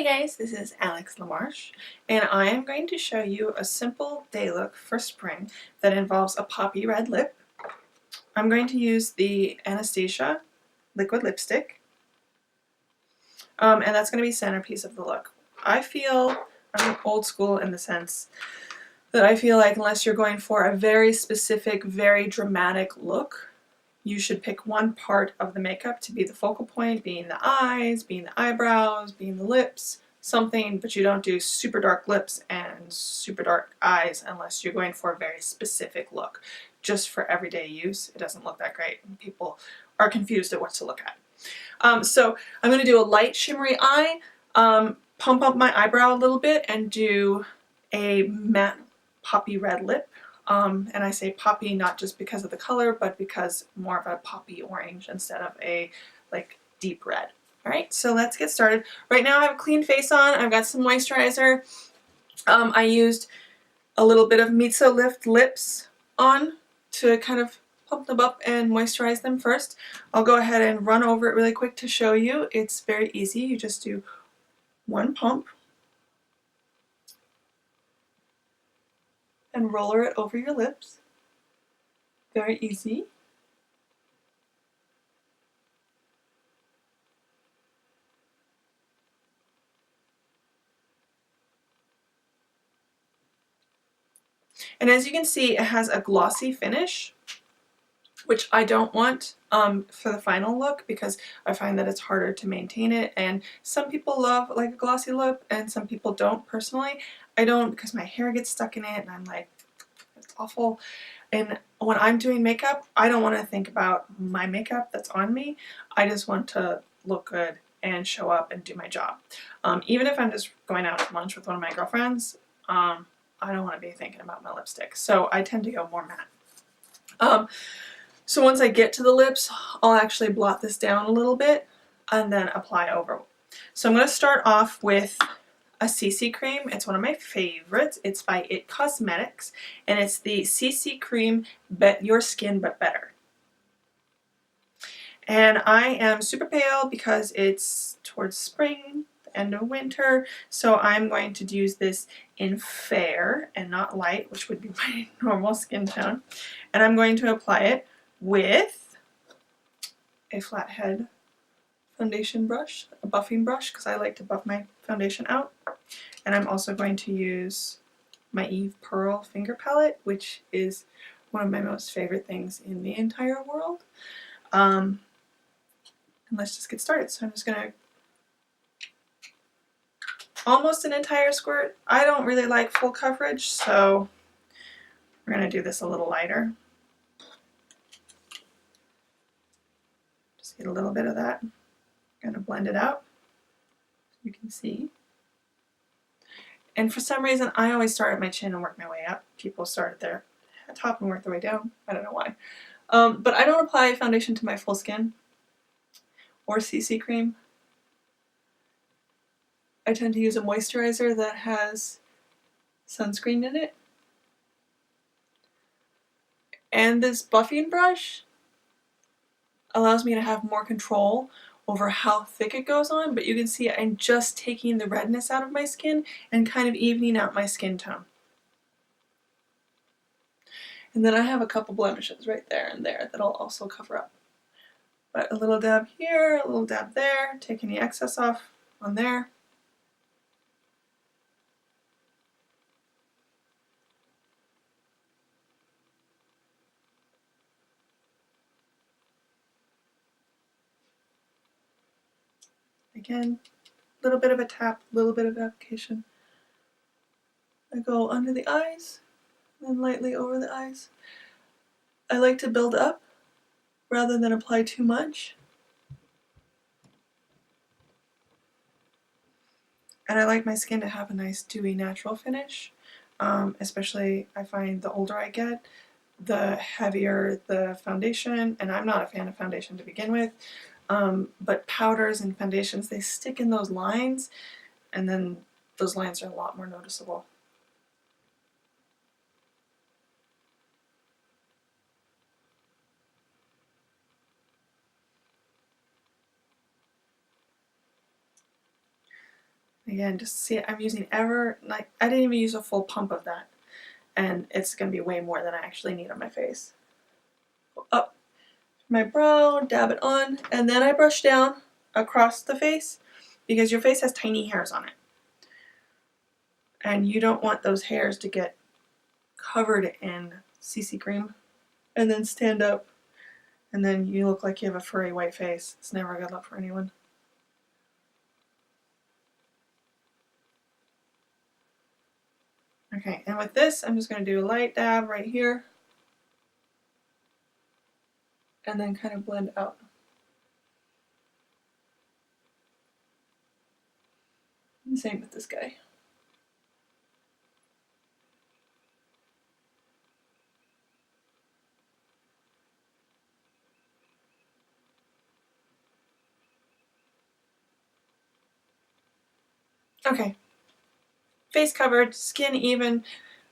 Hey guys, this is LaMarsh, and I am going to show you a simple day look for spring that involves a poppy red lip. I'm going to use the Anastasia liquid lipstick, and that's going to be centerpiece of the look. I'm old school in the sense that I feel like unless you're going for a very specific, very dramatic look, you should pick one part of the makeup to be the focal point, being the eyes, being the eyebrows, being the lips, something, but you don't do super dark lips and super dark eyes unless you're going for a very specific look. Just for everyday use, it doesn't look that great, and people are confused at what to look at. So I'm going to do a light shimmery eye, pump up my eyebrow a little bit, and do a matte poppy red lip. And I say poppy not just because of the color, but because more of a poppy orange instead of a like deep red. Alright, so let's get started. Right now I have a clean face on. I've got some moisturizer. I used a little bit of Miso Lift Lips on to kind of pump them up and moisturize them first. I'll go ahead and run over it really quick to show you. It's very easy. You just do one pump and roller it over your lips. Very easy. And as you can see, it has a glossy finish, which I don't want for the final look because I find that it's harder to maintain it. And some people love like a glossy lip and some people don't. Personally, I don't, because my hair gets stuck in it and I'm like, it's awful. And when I'm doing makeup, I don't want to think about my makeup that's on me. I just want to look good and show up and do my job. Even if I'm just going out to lunch with one of my girlfriends, I don't want to be thinking about my lipstick. So I tend to go more matte. So once I get to the lips, I'll actually blot this down a little bit and then apply over. So I'm going to start off with a CC cream. It's one of my favorites. It's by It Cosmetics, and it's the CC cream Bet Your Skin But Better. And I am super pale because it's towards spring, the end of winter, so I'm going to use this in fair and not light, which would be my normal skin tone. And I'm going to apply it with a flathead foundation brush, a buffing brush, because I like to buff my foundation out. And I'm also going to use my Eve Pearl finger palette, which is one of my most favorite things in the entire world. And let's just get started. So I'm just going to almost an entire squirt. I don't really like full coverage, so we're going to do this a little lighter. Just get a little bit of that. I'm going to blend it out so you can see. And for some reason, I always start at my chin and work my way up. People start at their top and work their way down. I don't know why. But I don't apply foundation to my full skin or CC cream. I tend to use a moisturizer that has sunscreen in it. And this buffing brush allows me to have more control over how thick it goes on, but you can see I'm just taking the redness out of my skin and kind of evening out my skin tone. And then I have a couple blemishes right there and there that I'll also cover up. But a little dab here, a little dab there, take any excess off on there. Again, a little bit of a tap, a little bit of application. I go under the eyes, then lightly over the eyes. I like to build up rather than apply too much. And I like my skin to have a nice dewy natural finish. Especially I find the older I get, the heavier the foundation, and I'm not a fan of foundation to begin with. But powders and foundations, they stick in those lines, and then those lines are a lot more noticeable. Again, just see, I'm using I didn't even use a full pump of that. And it's going to be way more than I actually need on my face. Up my brow, dab it on, and then I brush down across the face because your face has tiny hairs on it. And you don't want those hairs to get covered in CC cream and then stand up and then you look like you have a furry white face. It's never a good look for anyone. Okay, and with this, I'm just going to do a light dab right here and then kind of blend out. And same with this guy. Okay, face covered, skin even.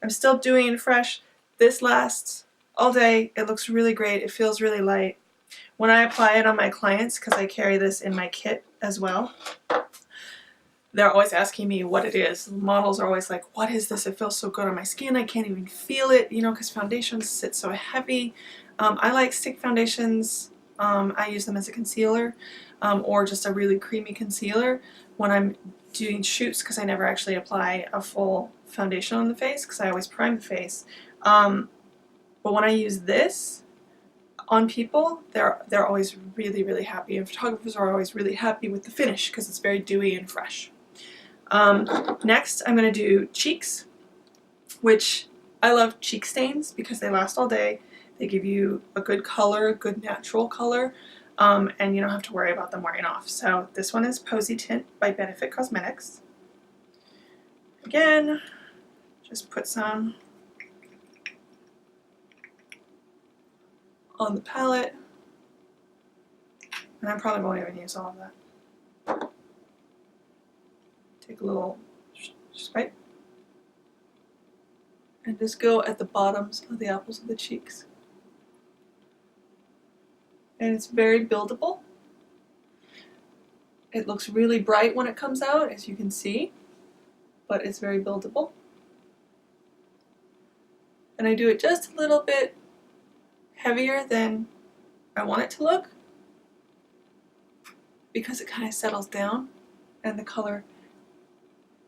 I'm still doing fresh. This lasts all day. It looks really great. It feels really light. When I apply it on my clients, because I carry this in my kit as well, they're always asking me what it is. Models are always like, what is this? It feels so good on my skin. I can't even feel it, you know, because foundations sit so heavy. I like stick foundations. I use them as a concealer or just a really creamy concealer when I'm doing shoots because I never actually apply a full foundation on the face because I always prime the face. But when I use this on people, they're always really, really happy, and photographers are always really happy with the finish because it's very dewy and fresh. Next, I'm going to do cheeks, which I love cheek stains because they last all day. They give you a good color, a good natural color, and you don't have to worry about them wearing off. So this one is Posy Tint by Benefit Cosmetics. Again, just put some on the palette, and I probably won't even use all of that. Take a little swipe and just go at the bottoms of the apples of the cheeks. And it's very buildable. It looks really bright when it comes out, as you can see, but it's very buildable. And I do it just a little bit heavier than I want it to look because it kind of settles down and the color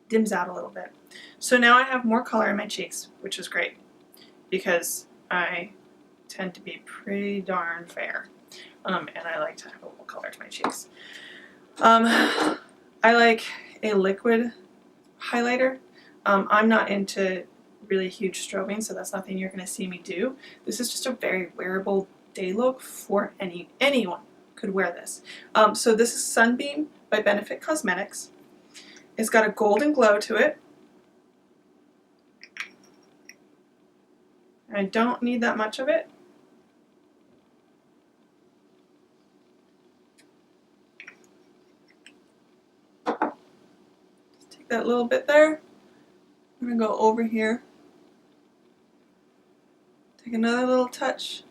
dims out a little bit. So now I have more color in my cheeks, which is great because I tend to be pretty darn fair, and I like to have a little color to my cheeks. I like a liquid highlighter. I'm not into really huge strobing, so that's nothing you're going to see me do. This is just a very wearable day look for anyone could wear this. So this is Sunbeam by Benefit Cosmetics. It's got a golden glow to it. I don't need that much of it. Just take that little bit there. I'm going to go over here. Take another little touch.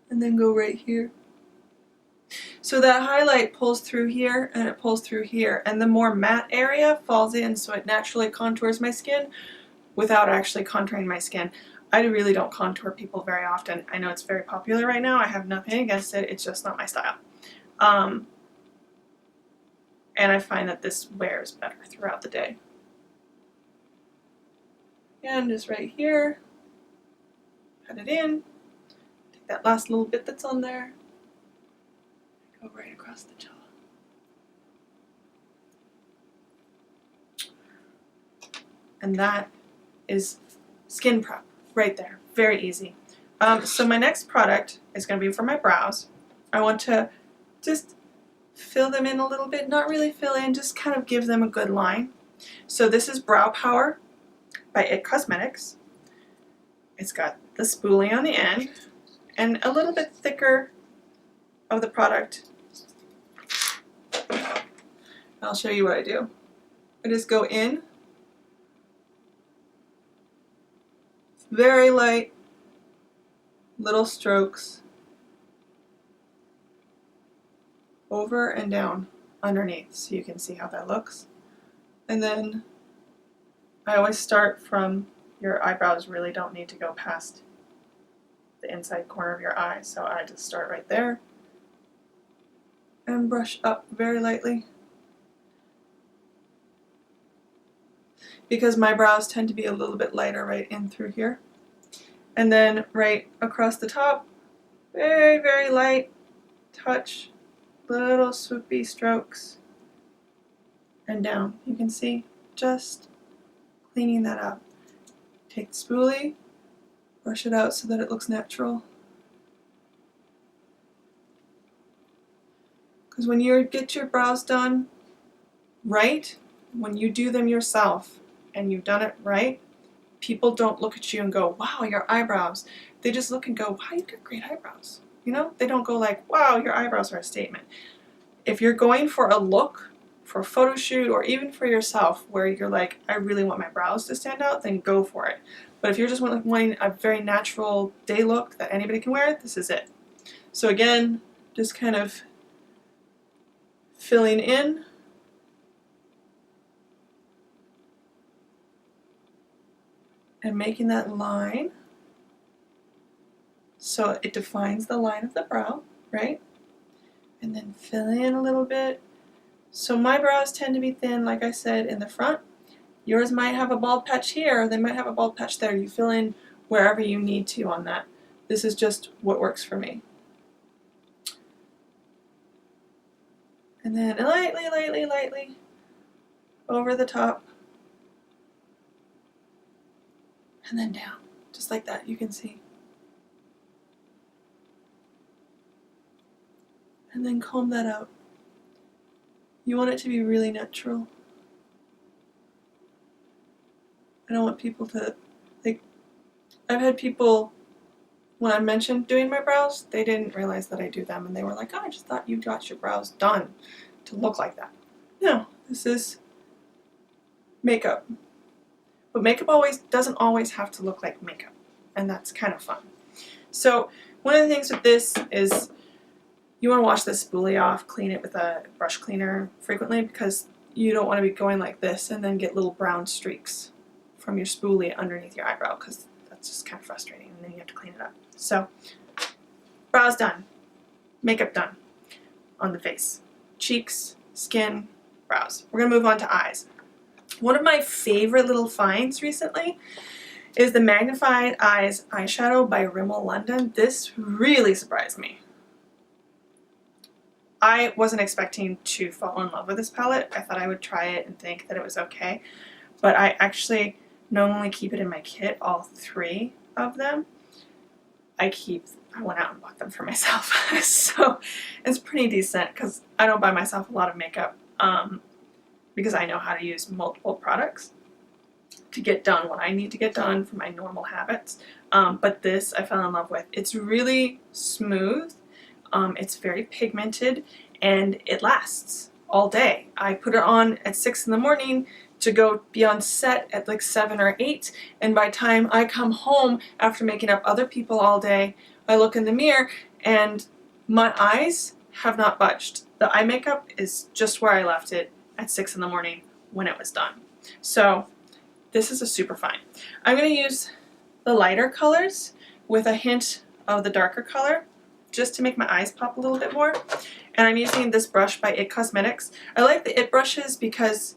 And then go right here. So that highlight pulls through here and it pulls through here. And the more matte area falls in so it naturally contours my skin without actually contouring my skin. I really don't contour people very often. I know it's very popular right now. I have nothing against it. It's just not my style. And I find that this wears better throughout the day. And just right here, pat it in. Take that last little bit that's on there. Go right across the jaw. And that is skin prep right there. Very easy. So my next product is going to be for my brows. I want to just fill them in a little bit, not really fill in, just kind of give them a good line. So this is Brow Power by IT Cosmetics. It's got the spoolie on the end and a little bit thicker of the product. I'll show you what I do. I just go in, very light, little strokes, over and down underneath so you can see how that looks. And then I always start from your eyebrows really don't need to go past the inside corner of your eye, so I just start right there and brush up very lightly. Because my brows tend to be a little bit lighter right in through here. And then right across the top, very, very light touch, little swoopy strokes, and down. You can see, just cleaning that up. Take the spoolie, brush it out so that it looks natural. Because when you get your brows done right, when you do them yourself and you've done it right, people don't look at you and go, wow, your eyebrows. They just look and go, wow, you've got great eyebrows. You know, they don't go like, wow, your eyebrows are a statement. If you're going for a look, for a photo shoot, or even for yourself, where you're like, I really want my brows to stand out, then go for it. But if you're just wanting a very natural day look that anybody can wear, this is it. So again, just kind of filling in. And making that line so it defines the line of the brow, right? And then fill in a little bit. So my brows tend to be thin, like I said, in the front. Yours might have a bald patch here, they might have a bald patch there. You fill in wherever you need to on that. This is just what works for me. And then lightly, lightly, lightly over the top. And then down, just like that, you can see. And then comb that out. You want it to be really natural. I don't want people to, like, I've had people, when I mentioned doing my brows, they didn't realize that I do them, and they were like, oh, I just thought you got your brows done to look like that. No, this is makeup. But makeup doesn't always have to look like makeup, and that's kind of fun. So one of the things with this is you want to wash this spoolie off, clean it with a brush cleaner frequently, because you don't want to be going like this and then get little brown streaks from your spoolie underneath your eyebrow, because that's just kind of frustrating, and then you have to clean it up. So brows done, makeup done on the face, cheeks, skin, brows. We're going to move on to eyes. One of my favorite little finds recently is the Magnified Eyes eyeshadow by Rimmel London. This really surprised me. I wasn't expecting to fall in love with this palette. I thought I would try it and think that it was okay, but I actually not only keep it in my kit, all 3 of them. I went out and bought them for myself. So it's pretty decent because I don't buy myself a lot of makeup because I know how to use multiple products to get done what I need to get done for my normal habits. But this I fell in love with. It's really smooth, it's very pigmented, and it lasts all day. I put it on at 6 in the morning to go be on set at like 7 or 8, and by the time I come home after making up other people all day, I look in the mirror and my eyes have not budged. The eye makeup is just where I left it at 6 in the morning when it was done. So this is a super fine. I'm going to use the lighter colors with a hint of the darker color just to make my eyes pop a little bit more. And I'm using this brush by IT Cosmetics. I like the IT brushes because,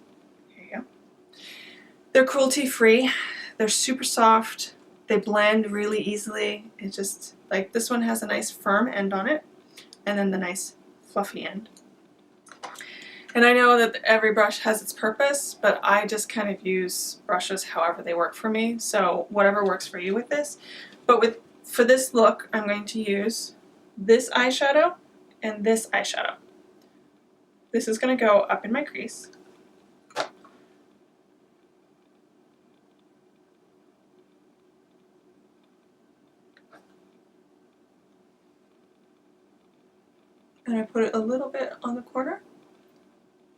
here you go, they're cruelty-free, they're super soft, they blend really easily. It just, like, this one has a nice firm end on it, and then the nice fluffy end. And I know that every brush has its purpose, but I just kind of use brushes however they work for me, so whatever works for you with this. But for this look, I'm going to use this eyeshadow and this eyeshadow. This is going to go up in my crease. And I put it a little bit on the corner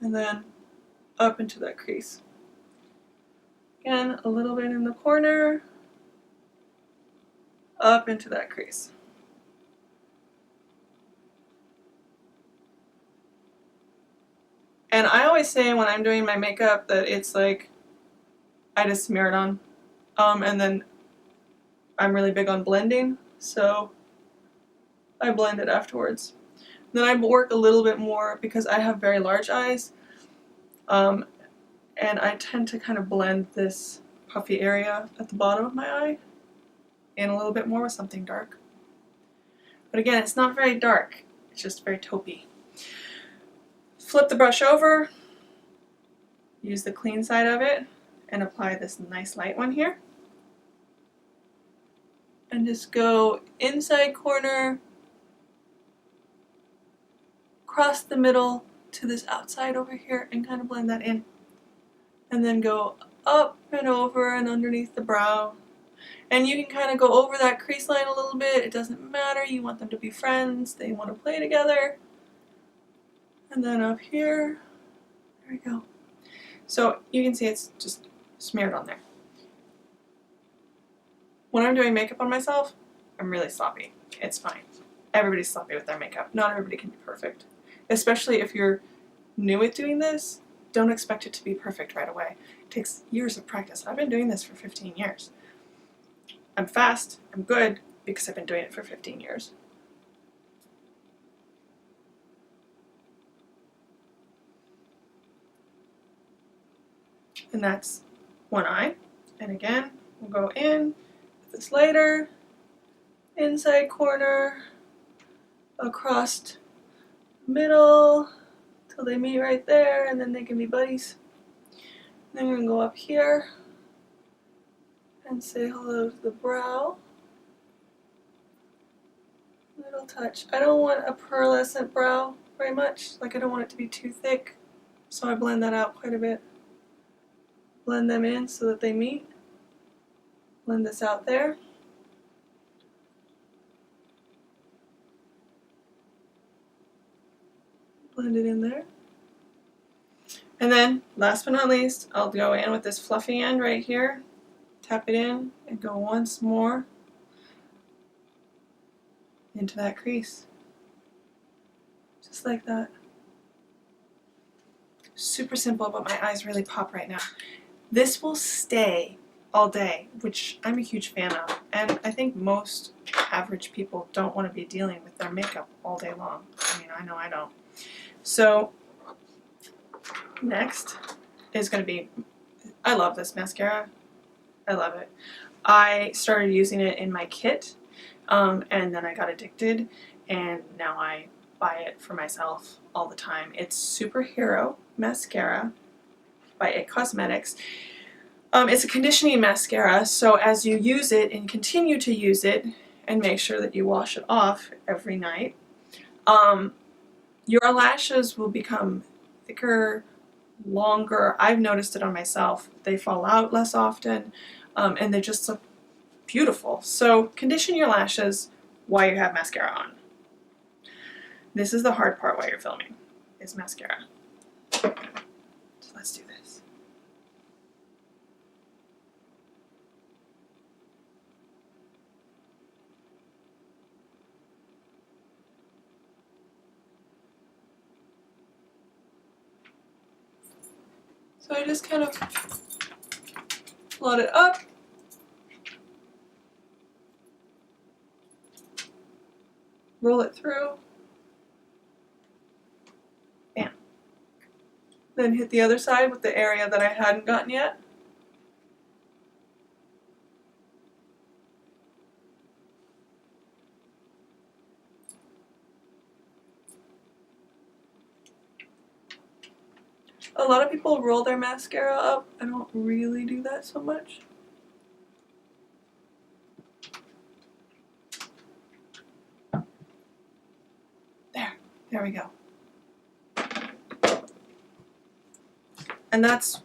and then up into that crease. Again, a little bit in the corner, up into that crease. And I always say when I'm doing my makeup that it's like I just smear it on. And then I'm really big on blending, so I blend it afterwards. Then I work a little bit more because I have very large eyes, and I tend to kind of blend this puffy area at the bottom of my eye in a little bit more with something dark. But again, it's not very dark, it's just very taupey. Flip the brush over, use the clean side of it, and apply this nice light one here. And just go inside corner, across the middle to this outside over here and kind of blend that in. And then go up and over and underneath the brow. And you can kind of go over that crease line a little bit. It doesn't matter. You want them to be friends. They want to play together. And then up here, there we go. So you can see it's just smeared on there. When I'm doing makeup on myself, I'm really sloppy. It's fine. Everybody's sloppy with their makeup. Not everybody can be perfect. Especially if you're new at doing this, don't expect it to be perfect right away. It takes years of practice. I've been doing this for 15 years. I'm fast, I'm good, because I've been doing it for 15 years. And that's one eye. And again, we'll go in with this lighter, inside corner, across middle, till they meet right there, and then they can be buddies. Then we're going to go up here and say hello to the brow. Little touch. I don't want a pearlescent brow very much, like I don't want it to be too thick, so I blend that out quite a bit. Blend them in so that they meet. Blend this out there. Blend it in there. And then, last but not least, I'll go in with this fluffy end right here, tap it in, and go once more into that crease. Just like that. Super simple, but my eyes really pop right now. This will stay all day, which I'm a huge fan of, and I think most average people don't want to be dealing with their makeup all day long. I mean, I know I don't. So, next is going to be, I love this mascara. I love it. I started using it in my kit, and then I got addicted, and now I buy it for myself all the time. It's Superhero Mascara by It Cosmetics. It's a conditioning mascara, so as you use it and continue to use it, and make sure that you wash it off every night, your lashes will become thicker, longer. I've noticed it on myself. They fall out less often, and they just look beautiful. So condition your lashes while you have mascara on. This is the hard part while you're filming, is mascara. So let's do this. So I just kind of float it up. Roll it through. Bam. Then hit the other side with the area that I hadn't gotten yet. A lot of people roll their mascara up. I don't really do that so much. There we go. And that's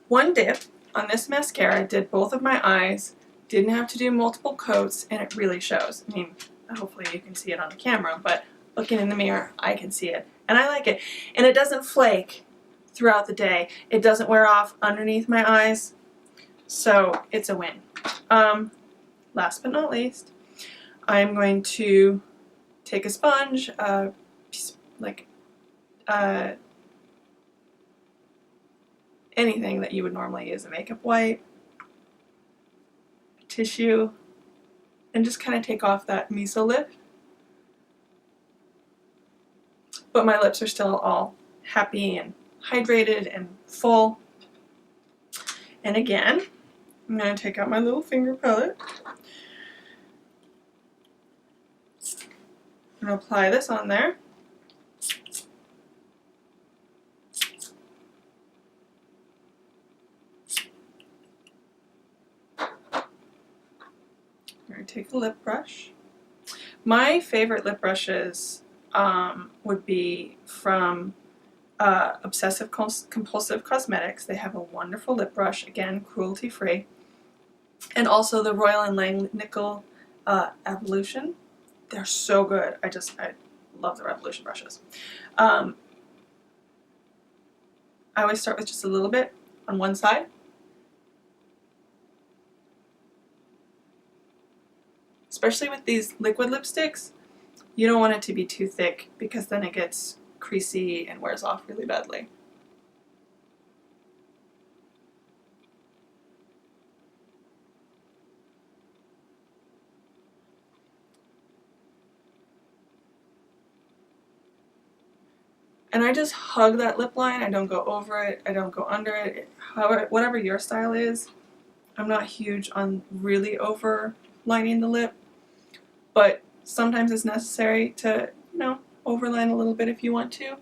one dip on this mascara. I did both of my eyes, didn't have to do multiple coats, and it really shows. I mean, hopefully you can see it on the camera, but looking in the mirror, I can see it. And I like it. And it doesn't flake throughout the day. It doesn't wear off underneath my eyes, so it's a win. Last but not least, I'm going to take a sponge, anything that you would normally use, a makeup wipe, tissue, and just kind of take off that miso lip. But my lips are still all happy and hydrated and full. And again, I'm going to take out my little finger palette and apply this on there. I'm going to take a lip brush. My favorite lip brushes would be from Obsessive Compulsive Cosmetics. They have a wonderful lip brush, again, cruelty-free. And also the Royal & Langnickel Evolution. They're so good. I love the Revolution brushes. I always start with just a little bit on one side. Especially with these liquid lipsticks, you don't want it to be too thick because then it gets creasy and wears off really badly. And I just hug that lip line. I don't go over it. I don't go under it. However, whatever your style is. I'm not huge on really overlining the lip, but sometimes it's necessary to, you know, overline a little bit if you want to.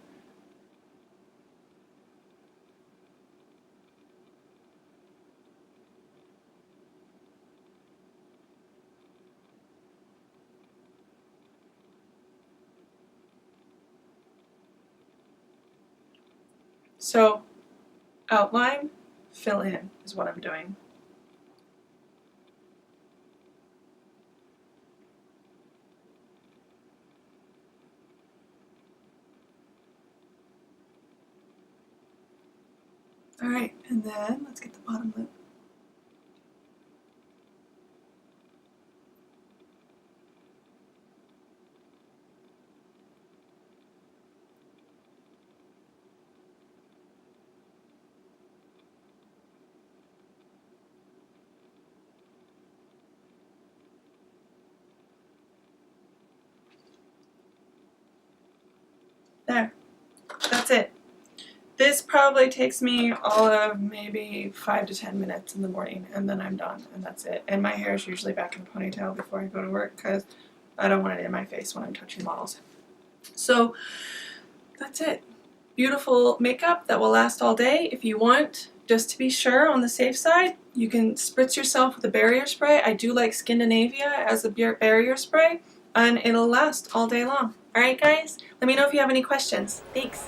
So, outline, fill in is what I'm doing. Alright, and then let's get the bottom lip. There. That's it. This probably takes me all of maybe 5 to 10 minutes in the morning, and then I'm done, and that's it. And my hair is usually back in a ponytail before I go to work because I don't want it in my face when I'm touching models. So that's it. Beautiful makeup that will last all day. If you want, just to be sure on the safe side, you can spritz yourself with a barrier spray. I do like Scandinavia as a barrier spray, and it'll last all day long. Alright guys, let me know if you have any questions. Thanks.